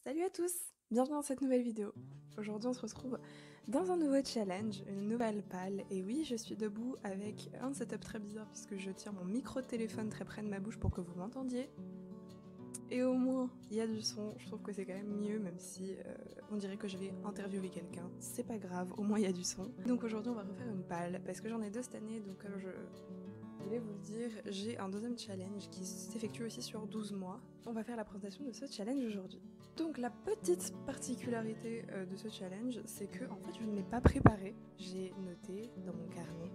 Salut à tous, bienvenue dans cette nouvelle vidéo. Aujourd'hui on se retrouve dans un nouveau challenge, une nouvelle palle, et oui je suis debout avec un setup très bizarre puisque je tiens mon micro-téléphone très près de ma bouche pour que vous m'entendiez. Et au moins il y a du son, je trouve que c'est quand même mieux même si on dirait que je vais interviewer quelqu'un, c'est pas grave, au moins il y a du son. Donc aujourd'hui on va refaire une palle parce que j'en ai deux cette année donc comme je voulais vous le dire, j'ai un deuxième challenge qui s'effectue aussi sur 12 mois. On va faire la présentation de ce challenge aujourd'hui. Donc la petite particularité de ce challenge, c'est que en fait je ne l'ai pas préparé. J'ai noté dans mon carnet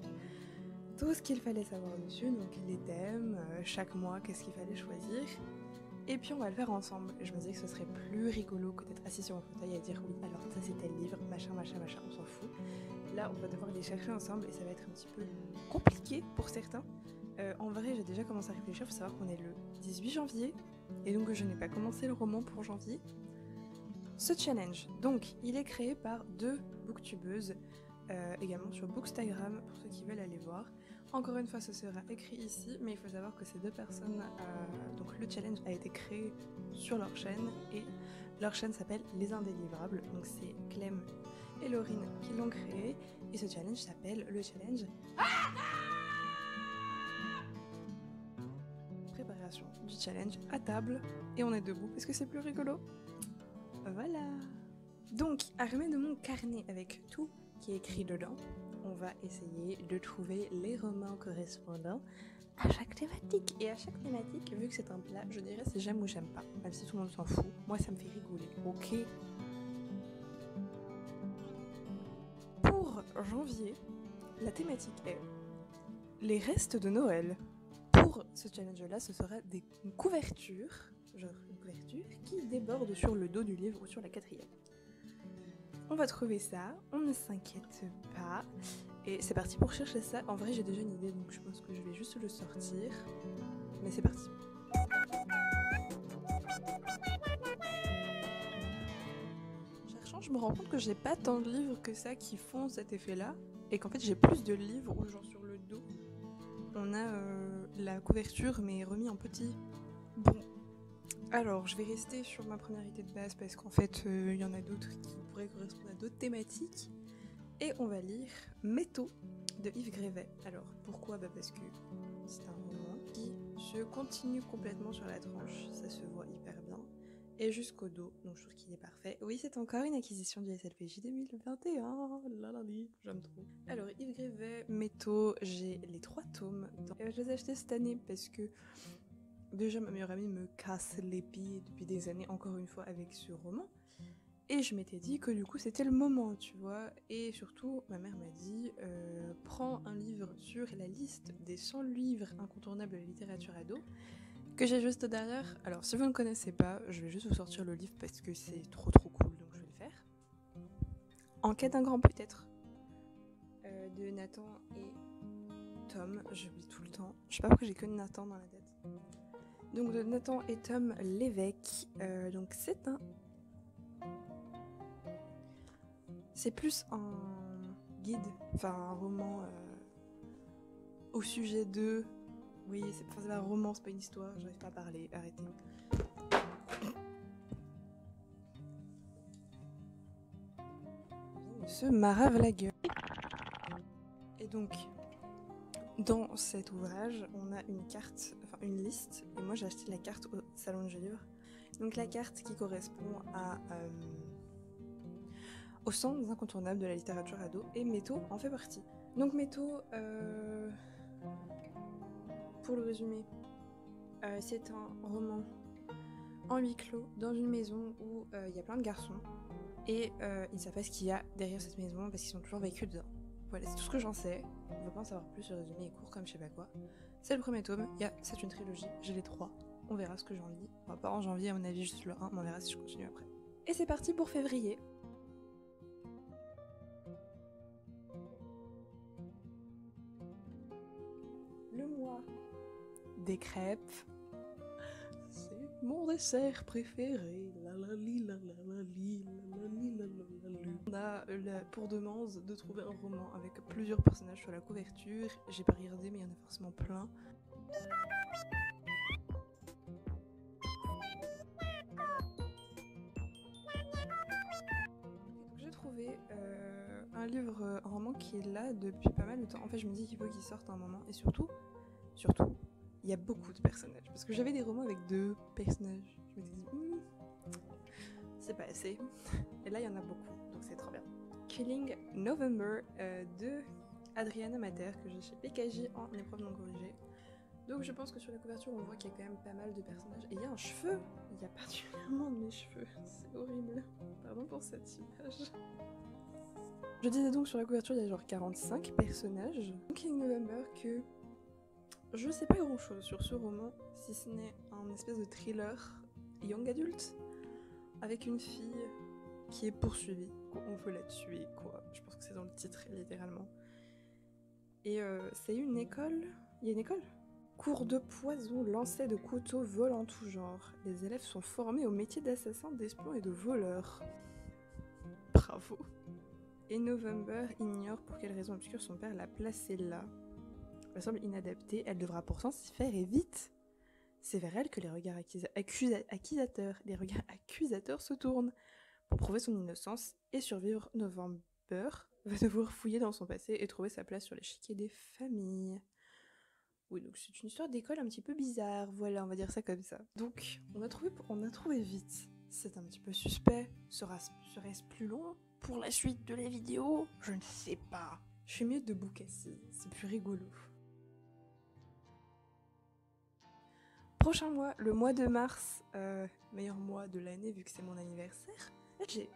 tout ce qu'il fallait savoir dessus, donc les thèmes, chaque mois qu'est-ce qu'il fallait choisir. Et puis on va le faire ensemble. Et je me disais que ce serait plus rigolo que d'être assis sur mon fauteuil et dire oui, alors ça c'était le livre, machin, on s'en fout. Là on va devoir les chercher ensemble et ça va être un petit peu compliqué pour certains. En vrai j'ai déjà commencé à réfléchir, il faut savoir qu'on est le 18 janvier et donc je n'ai pas commencé le roman pour janvier. Ce challenge, donc il est créé par deux booktubeuses, également sur Bookstagram pour ceux qui veulent aller voir. Encore une fois ce sera écrit ici, mais il faut savoir que ces deux personnes, donc le challenge a été créé sur leur chaîne et leur chaîne s'appelle Les Indélivrables, donc c'est Clem et Laurine qui l'ont créé et ce challenge s'appelle le challenge préparation du challenge à table et on est debout parce que c'est plus rigolo. Voilà. Donc, armée de mon carnet avec tout qui est écrit dedans, on va essayer de trouver les romans correspondants à chaque thématique. Et à chaque thématique, vu que c'est un plat, je dirais c'est j'aime ou j'aime pas. Même si tout le monde s'en fout, moi ça me fait rigoler, ok? Pour janvier, la thématique est les restes de Noël. Pour ce challenge-là, ce sera une couverture, genre une couverture qui déborde sur le dos du livre ou sur la quatrième. On va trouver ça, on ne s'inquiète pas. Et c'est parti pour chercher ça. En vrai, j'ai déjà une idée, donc je pense que je vais juste le sortir. Mais c'est parti. Cherchant, je me rends compte que j'ai pas tant de livres que ça qui font cet effet-là. Et qu'en fait, j'ai plus de livres où, genre sur le dos, on a la couverture, mais remis en petit. Bon. Alors, je vais rester sur ma première idée de base parce qu'en fait, il y en a d'autres qui pourraient correspondre à d'autres thématiques. Et on va lire Métaux de Yves Grévet. Alors, pourquoi ? Parce que c'est un roman qui se continue complètement sur la tranche, ça se voit hyper bien, et jusqu'au dos, donc je trouve qu'il est parfait. Oui, c'est encore une acquisition du SLPJ 2021, j'aime trop. Alors, Yves Grévet, Métaux, j'ai les 3 tomes. Et je les ai achetés cette année parce que déjà, ma meilleure amie me casse les pieds depuis des années, encore une fois, avec ce roman. Et je m'étais dit que du coup, c'était le moment, tu vois. Et surtout, ma mère m'a dit prends un livre sur la liste des 100 livres incontournables de la littérature ado, que j'ai juste derrière. Alors, si vous ne connaissez pas, je vais juste vous sortir le livre parce que c'est trop cool, donc je vais le faire. En quête d'un grand peut-être, de Nathan et Tom. J'oublie tout le temps. Je sais pas pourquoi j'ai que Nathan dans la tête. Donc de Nathan et Tom Lévesque. Donc c'est plus un guide, enfin un roman au sujet de... Oui, c'est un roman, c'est pas une histoire, j'arrive pas à parler, arrêtez. Il se marave la gueule. Et donc, dans cet ouvrage, on a une carte, enfin une liste, et moi j'ai acheté la carte au Salon du Livre. Donc la carte qui correspond aux 100 incontournables de la littérature ado, et Métaux en fait partie. Donc Métaux, pour le résumer, c'est un roman en huis clos dans une maison où il y a plein de garçons et ils ne savent pas ce qu'il y a derrière cette maison parce qu'ils sont toujours vécus dedans. Voilà, c'est tout ce que j'en sais. On va pas en savoir plus, le résumé est court comme je sais pas quoi. C'est le premier tome, c'est une trilogie, j'ai les 3. On verra ce que j'en lis. Enfin, pas en janvier à mon avis, juste le 1, mais on verra si je continue après. Et c'est parti pour février. Le mois des crêpes. C'est mon dessert préféré. On a pour demande de trouver un roman avec plusieurs personnages sur la couverture. J'ai pas regardé, mais il y en a forcément plein. un livre, un roman qui est là depuis pas mal de temps. En fait, je me dis qu'il faut qu'il sorte un moment. Et surtout, il y a beaucoup de personnages. Parce que j'avais des romans avec 2 personnages. Je me disais, c'est pas assez. Et là, il y en a beaucoup, donc c'est trop bien. Killing November de Adriana Mater, que j'ai chez PKJ en épreuve non corrigée. Donc je pense que sur la couverture, on voit qu'il y a quand même pas mal de personnages. Et il y a un cheveu. Il y a particulièrement de mes cheveux. C'est horrible. Pardon pour cette image. Je disais donc sur la couverture, il y a genre 45 personnages. Killing November, que je sais pas grand chose sur ce roman, si ce n'est un espèce de thriller young adult avec une fille qui est poursuivie. On veut la tuer, quoi. Je pense que c'est dans le titre, littéralement. Et c'est une école. Il y a une école ? Cours de poison, lancer de couteaux, vol en tout genre. Les élèves sont formés au métier d'assassin, d'espion et de voleur. Bravo. Et November ignore pour quelle raison obscure son père l'a placée là. Elle semble inadaptée, elle devra pourtant s'y faire et vite. C'est vers elle que les regards accusateurs se tournent. Pour prouver son innocence et survivre, November va devoir fouiller dans son passé et trouver sa place sur l'échiquier des familles. Oui, donc c'est une histoire d'école un petit peu bizarre, voilà, on va dire ça comme ça. Donc, on a trouvé vite. C'est un petit peu suspect. Serait-ce plus long pour la suite de la vidéo? Je ne sais pas. Je suis mieux debout qu'assise, c'est plus rigolo. Prochain mois, le mois de mars, meilleur mois de l'année vu que c'est mon anniversaire. J'ai...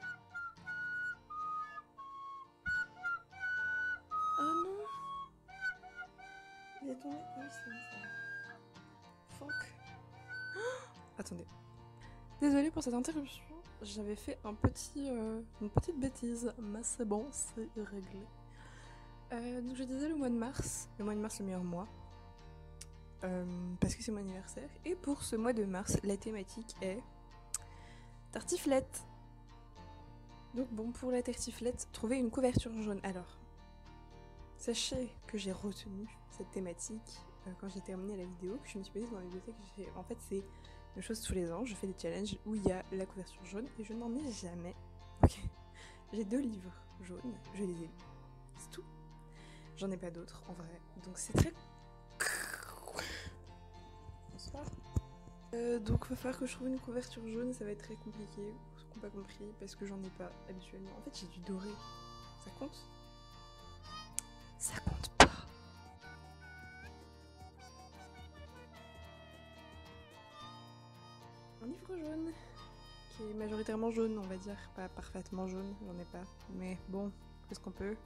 Oh non! Il est tombé. Ah oui, c'est bon, ça. Fuck. Attendez. Désolée pour cette interruption. J'avais fait une petite bêtise, mais c'est bon, c'est réglé. Donc je disais le mois de mars. Le mois de mars, le meilleur mois. Parce que c'est mon anniversaire. Et pour ce mois de mars, la thématique est tartiflette. Donc bon, pour la tartiflette, trouver une couverture jaune. Alors, sachez que j'ai retenu cette thématique quand j'ai terminé la vidéo, que je me suis posée dans la bibliothèque. En fait, c'est une chose tous les ans, je fais des challenges où il y a la couverture jaune et je n'en ai jamais. Ok. J'ai 2 livres jaunes, je les ai lus. C'est tout. J'en ai pas d'autres en vrai. Donc c'est très... Bonsoir. Donc il va falloir que je trouve une couverture jaune, ça va être très compliqué, pour ceux qui n'ont pas compris, parce que j'en ai pas habituellement. En fait j'ai du doré. Ça compte? Ça compte pas. Un livre jaune, qui est majoritairement jaune, on va dire, pas parfaitement jaune, j'en ai pas, mais bon, qu'est-ce qu'on peut?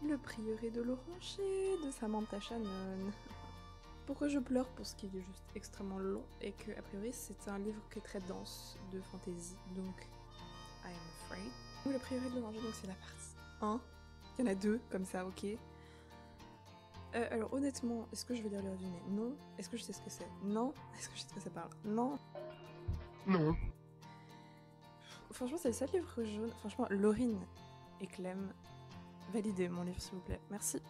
Le prieuré de l'Oranger de Samantha Shannon. Pourquoi je pleure? Pour ce qui est juste extrêmement long et que, a priori, c'est un livre qui est très dense de fantasy, donc I am afraid. Le prieuré de l'Oranger, donc c'est la partie 1. Il y en a 2, comme ça, ok. Alors honnêtement, est-ce que je vais lire le résumé? Non. Est-ce que je sais ce que c'est? Non. Est-ce que je sais de quoi ça parle? Non. Non. Franchement, c'est le seul livre jaune. Franchement, Laurine et Clem, validez mon livre s'il vous plaît. Merci.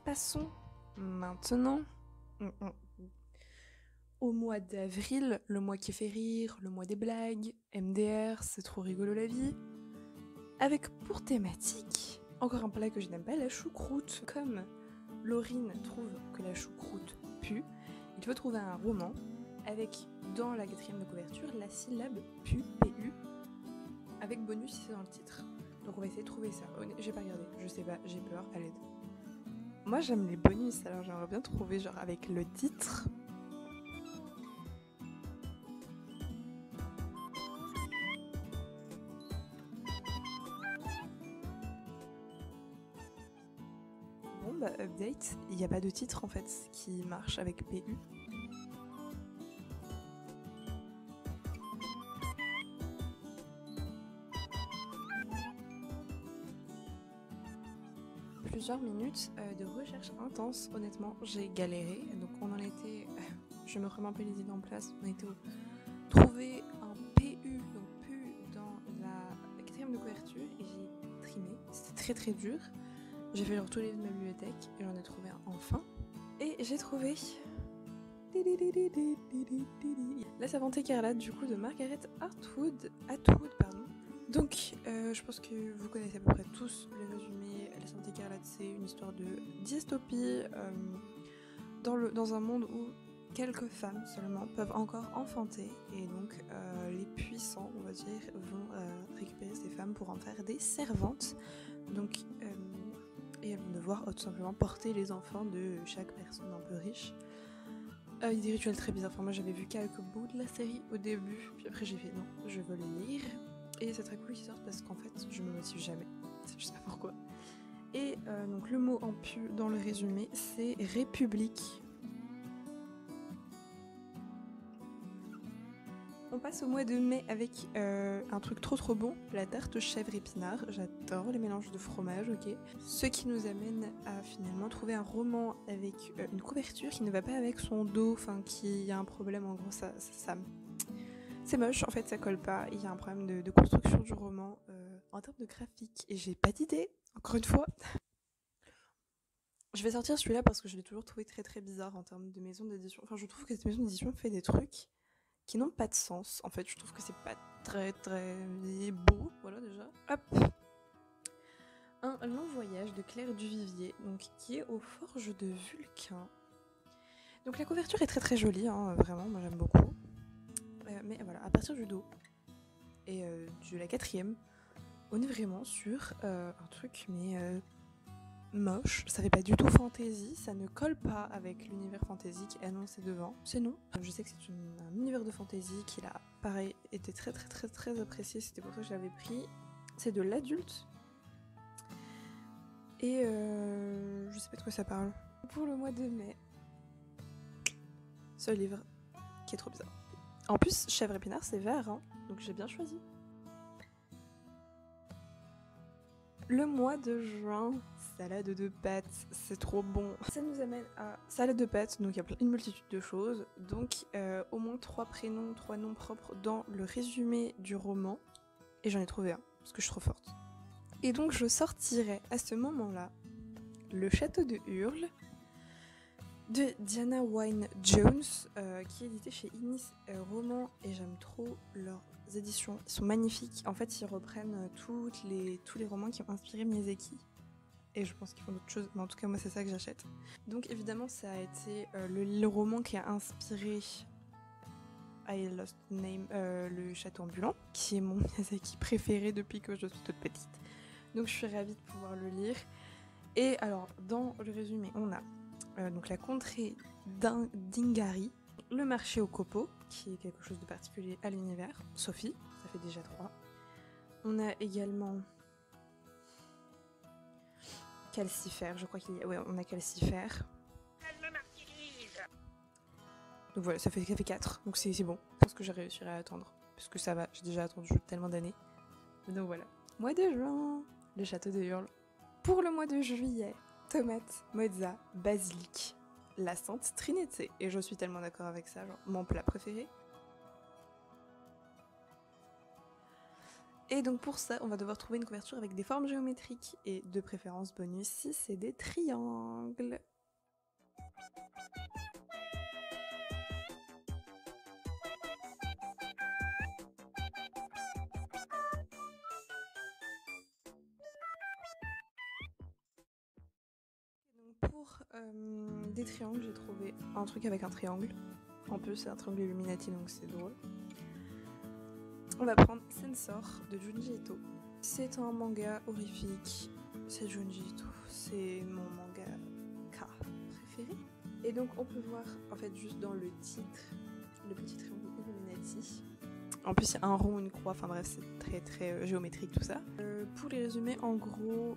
Passons maintenant au mois d'avril, le mois qui fait rire, le mois des blagues, MDR, c'est trop rigolo la vie. Avec pour thématique, encore un plat que je n'aime pas, la choucroute. Comme Laurine trouve que la choucroute pue, il faut trouver un roman avec, dans la 4e de couverture, la syllabe pu, PU, avec bonus si c'est dans le titre. Donc on va essayer de trouver ça. J'ai pas regardé, je sais pas, j'ai peur, à l'aide. Moi j'aime les bonus, alors j'aimerais bien trouver genre avec le titre. Bon bah update, il n'y a pas de titre en fait qui marche avec PU. Plusieurs minutes de recherche intense, honnêtement j'ai galéré, donc on en était, je me remets un peu les idées en place, on était au trouver un PU, donc PU dans la 4e de couverture et j'ai trimé, c'était très dur, j'ai fait genre tous les livres de ma bibliothèque et j'en ai trouvé un enfin, et j'ai trouvé La Savante Écarlate du coup de Margaret Atwood, pardon. Donc, je pense que vous connaissez à peu près tous le résumé. La Sainte Écarlate, c'est une histoire de dystopie dans un monde où quelques femmes seulement peuvent encore enfanter, et donc les puissants, on va dire, vont récupérer ces femmes pour en faire des servantes. Donc, et elles vont devoir tout simplement porter les enfants de chaque personne un peu riche. Il y a des rituels très bizarres. Enfin, moi j'avais vu quelques bouts de la série au début, puis après j'ai fait non, je veux le lire. Et c'est très cool qu'ils sortent parce qu'en fait je me motive jamais, je sais pas pourquoi. Et donc le mot en pu dans le résumé, c'est république. On passe au mois de mai avec un truc trop bon, la tarte chèvre épinard. J'adore les mélanges de fromage, ok. Ce qui nous amène à finalement trouver un roman avec une couverture qui ne va pas avec son dos, enfin qui a un problème, en gros ça c'est moche, en fait ça colle pas. Il y a un problème de construction du roman en termes de graphique, et j'ai pas d'idée, encore une fois. Je vais sortir celui-là parce que je l'ai toujours trouvé très bizarre en termes de maison d'édition. Enfin, je trouve que cette maison d'édition fait des trucs qui n'ont pas de sens. En fait, je trouve que c'est pas très beau, voilà déjà. Hop. Un long voyage de Claire Duvivier, donc qui est aux forges de Vulcain. Donc la couverture est très jolie, hein, vraiment, moi j'aime beaucoup. Mais voilà, à partir du dos et de la 4e, on est vraiment sur un truc mais moche. Ça fait pas du tout fantasy, ça ne colle pas avec l'univers fantasy qui est annoncé devant. C'est non. Je sais que c'est un univers de fantasy qui a, pareil, été très apprécié, c'était pour ça que je l'avais pris. C'est de l'adulte. Et je sais pas de quoi ça parle. Pour le mois de mai, ce livre qui est trop bizarre. En plus, chèvre épinard, c'est vert, hein, donc j'ai bien choisi. Le mois de juin, salade de pâtes, c'est trop bon. Ça nous amène à salade de pâtes, donc il y a une multitude de choses. Donc au moins 3 prénoms, 3 noms propres dans le résumé du roman. Et j'en ai trouvé un, parce que je suis trop forte. Et donc je sortirai à ce moment-là Le Château de Hurle de Diana Wynne Jones, qui est édité chez Inis Roman, et j'aime trop leurs éditions, ils sont magnifiques. En fait, ils reprennent tous les romans qui ont inspiré Miyazaki, et je pense qu'ils font d'autres choses, mais en tout cas moi c'est ça que j'achète. Donc évidemment ça a été le roman qui a inspiré I Lost Name, Le Château Ambulant, qui est mon Miyazaki préféré depuis que je suis toute petite. Donc je suis ravie de pouvoir le lire. Et alors dans le résumé on a donc la contrée d'Ingari, le marché au copeaux, qui est quelque chose de particulier à l'univers, Sophie, ça fait déjà 3. On a également Calcifère, je crois qu'il y a... Ouais, on a Calcifère. Donc voilà, ça fait 4, donc c'est bon. Je pense que j'ai réussi à attendre, parce que ça va, j'ai déjà attendu tellement d'années. Donc voilà. Mois de juin, le château de Hurle. Pour le mois de juillet, tomate, mozza, basilic, la Sainte Trinité. Et je suis tellement d'accord avec ça, genre mon plat préféré. Et donc pour ça, on va devoir trouver une couverture avec des formes géométriques, et de préférence bonus si c'est des triangles. Donc pour des triangles, j'ai trouvé un truc avec un triangle. En plus, c'est un triangle Illuminati, donc c'est drôle. On va prendre Sensor de Junji Ito. C'est un manga horrifique. C'est Junji Ito. C'est mon manga préféré. Et donc on peut voir en fait juste dans le titre le petit triangle Illuminati. En plus il y a un rond, une croix, enfin bref c'est très géométrique tout ça. Pour les résumer en gros,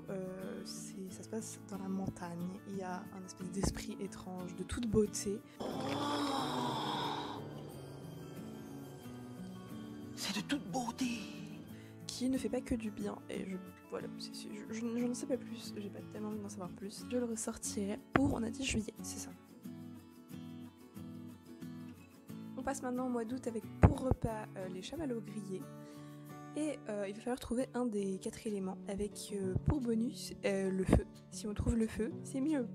ça se passe dans la montagne. Il y a un espèce d'esprit étrange, de toute beauté. C'est de toute beauté Qui ne fait pas que du bien, et voilà, je n'en sais pas plus, j'ai pas tellement envie d'en savoir plus. Je le ressortirai pour, on a dit juillet, c'est ça. On passe maintenant au mois d'août avec pour repas les chamallows grillés. Et il va falloir trouver un des 4 éléments avec pour bonus le feu. Si on trouve le feu, c'est mieux.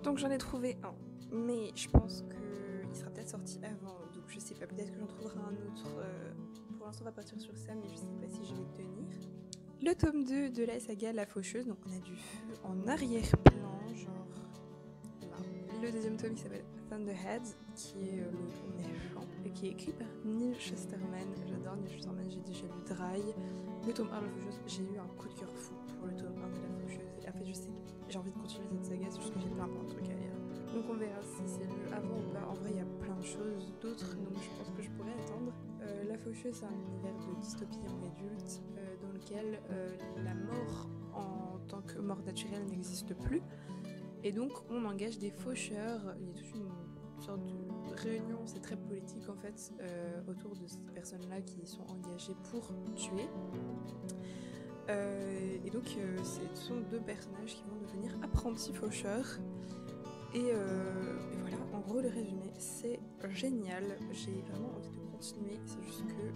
Donc j'en ai trouvé un, mais je pense qu'il sera peut-être sorti avant, donc je sais pas, peut-être que j'en trouverai un autre. Pour l'instant on va partir sur ça, mais je sais pas si je vais tenir. Le tome 2 de la saga La Faucheuse, donc on a du feu en arrière-plan, genre là. Le deuxième tome il s'appelle Thunderhead, qui est le tome méchant, et qui est écrit par Neil Shusterman. J'adore Neil Shusterman, j'ai déjà lu Dry. Le tome 1 de La Faucheuse, j'ai eu un coup de cœur fou pour le tome 1 de La Faucheuse. Et en fait je sais que j'ai envie de continuer cette saga, c'est juste que j'ai plein de trucs à lire. Donc on verra si c'est le avant ou pas. En vrai il y a plein de choses d'autres, donc je pense que je pourrais attendre. La Faucheuse, c'est un univers de dystopie young adulte dans lequel la mort en tant que mort naturelle n'existe plus. Et donc on engage des faucheurs. Il y a toute une sorte de réunion, c'est très politique en fait, autour de ces personnes-là qui sont engagées pour tuer. Et donc ce sont deux personnages qui vont devenir apprentis faucheurs. Et voilà, en gros le résumé, c'est génial. J'ai vraiment envie de continuer, c'est juste que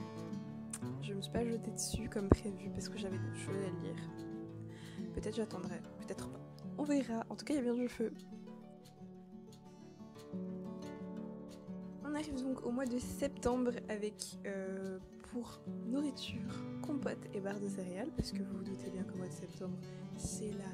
je me suis pas jetée dessus comme prévu parce que j'avais d'autres choses à lire. Peut-être j'attendrai, peut-être pas. On verra, en tout cas il y a bien du feu. On arrive donc au mois de septembre avec pour nourriture, compote et barres de céréales, parce que vous vous doutez bien qu'au mois de septembre c'est la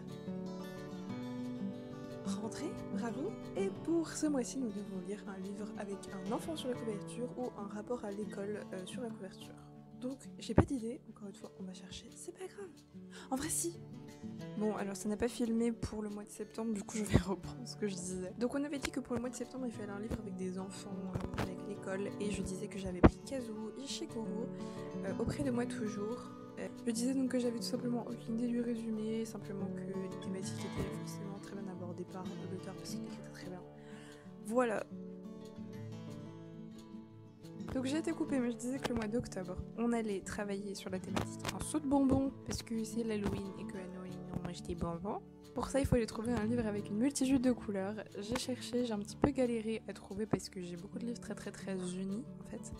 rentrée, bravo. Et pour ce mois-ci nous devons lire un livre avec un enfant sur la couverture ou un rapport à l'école sur la couverture. Donc j'ai pas d'idée, encore une fois on va chercher, c'est pas grave. En vrai si. Bon alors ça n'a pas filmé pour le mois de septembre, du coup je vais reprendre ce que je disais. Donc on avait dit que pour le mois de septembre il fallait un livre avec des enfants, un rapport avec l'école, et je disais que j'avais pris Kazuo Ishiguro, auprès de moi toujours. Je disais donc que j'avais tout simplement aucune idée du résumé, simplement que les thématiques étaient forcément très bien abordées par l'auteur parce qu'il écrit très bien. Voilà. Donc j'ai été coupée, mais je disais que le mois d'octobre, on allait travailler sur la thématique en saut de bonbons, parce que c'est l'Halloween et que Halloween on mange des bonbons. Pour ça, il fallait trouver un livre avec une multitude de couleurs. J'ai cherché, j'ai un petit peu galéré à trouver parce que j'ai beaucoup de livres très unis en fait.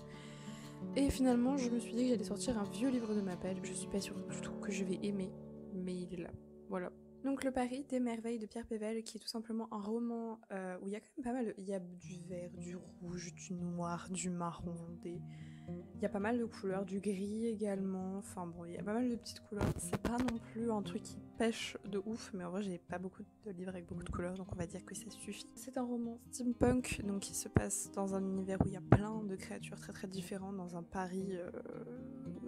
Et finalement, je me suis dit que j'allais sortir un vieux livre de ma pelle. Je suis pas sûre du tout que je vais aimer, mais il est là. Voilà. Donc Le Paris des merveilles de Pierre Pével, qui est tout simplement un roman où il y a quand même pas mal, il y a du vert, du rouge, du noir, du marron, il y a pas mal de couleurs, du gris également, enfin bon, il y a pas mal de petites couleurs. C'est pas non plus un truc qui pêche de ouf, mais en vrai j'ai pas beaucoup de livres avec beaucoup de couleurs, donc on va dire que ça suffit. C'est un roman steampunk, donc qui se passe dans un univers où il y a plein de créatures très différentes, dans un Paris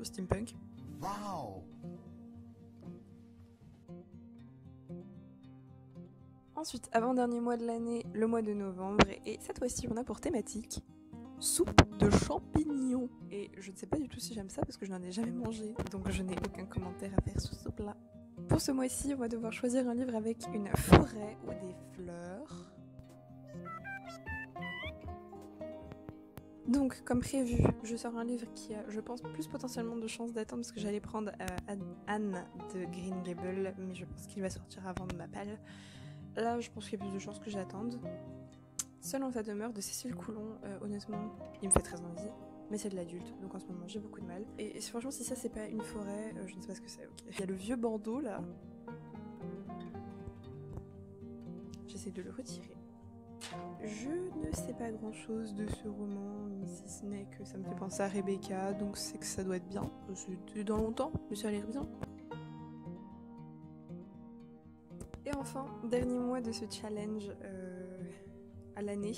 steampunk. Wow! Ensuite, avant-dernier mois de l'année, le mois de novembre, et cette fois-ci on a pour thématique soupe de champignons. Et je ne sais pas du tout si j'aime ça parce que je n'en ai jamais mangé, donc je n'ai aucun commentaire à faire sur ce plat. Pour ce mois-ci, on va devoir choisir un livre avec une forêt ou des fleurs. Donc, comme prévu, je sors un livre qui a, je pense, plus potentiellement de chances d'attendre parce que j'allais prendre Anne de Green Gables, mais je pense qu'il va sortir avant de ma palle. Là, je pense qu'il y a plus de chances que j'attende. Seul en sa demeure de Cécile Coulon, honnêtement, il me fait très envie, mais c'est de l'adulte, donc en ce moment j'ai beaucoup de mal. Et franchement, si ça c'est pas une forêt, je ne sais pas ce que c'est, ok. Il y a le vieux bandeau là. J'essaie de le retirer. Je ne sais pas grand chose de ce roman, si ce n'est que ça me fait penser à Rebecca, donc c'est que ça doit être bien. C'était dans longtemps, mais ça a l'air bien. Et enfin, dernier mois de ce challenge à l'année,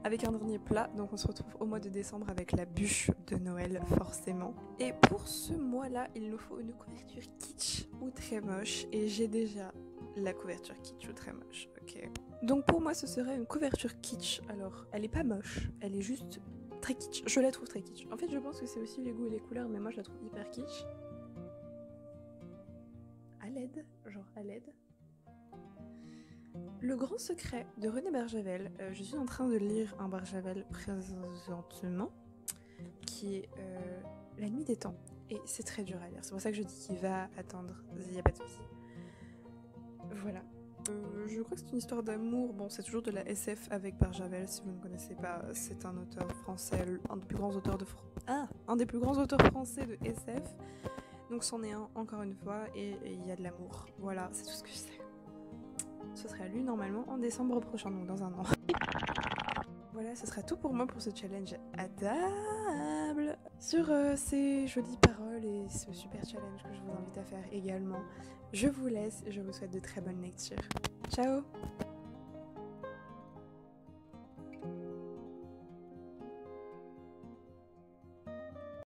avec un dernier plat, donc on se retrouve au mois de décembre avec la bûche de Noël, forcément. Et pour ce mois-là, il nous faut une couverture kitsch ou très moche, et j'ai déjà la couverture kitsch ou très moche, ok. Donc pour moi, ce serait une couverture kitsch. Alors, elle est pas moche, elle est juste très kitsch. Je la trouve très kitsch. En fait, je pense que c'est aussi les goûts et les couleurs, mais moi je la trouve hyper kitsch. À l'aide, genre à l'aide. Le grand secret de René Barjavel. Je suis en train de lire un Barjavel présentement qui est La nuit des temps. Et c'est très dur à lire. C'est pour ça que je dis qu'il va attendre. Il n'y a pas de souci. Voilà. Je crois que c'est une histoire d'amour. Bon, c'est toujours de la SF avec Barjavel. Si vous ne connaissez pas, c'est un auteur français, un des plus grands auteurs un des plus grands auteurs français de SF. Donc c'en est un, encore une fois, et il y a de l'amour. Voilà, c'est tout ce que je sais. ce sera lu normalement en décembre prochain, donc dans un an. Voilà, ce sera tout pour moi pour ce challenge à table. Sur ces jolies paroles et ce super challenge que je vous invite à faire également, je vous laisse et je vous souhaite de très bonnes lectures. Ciao!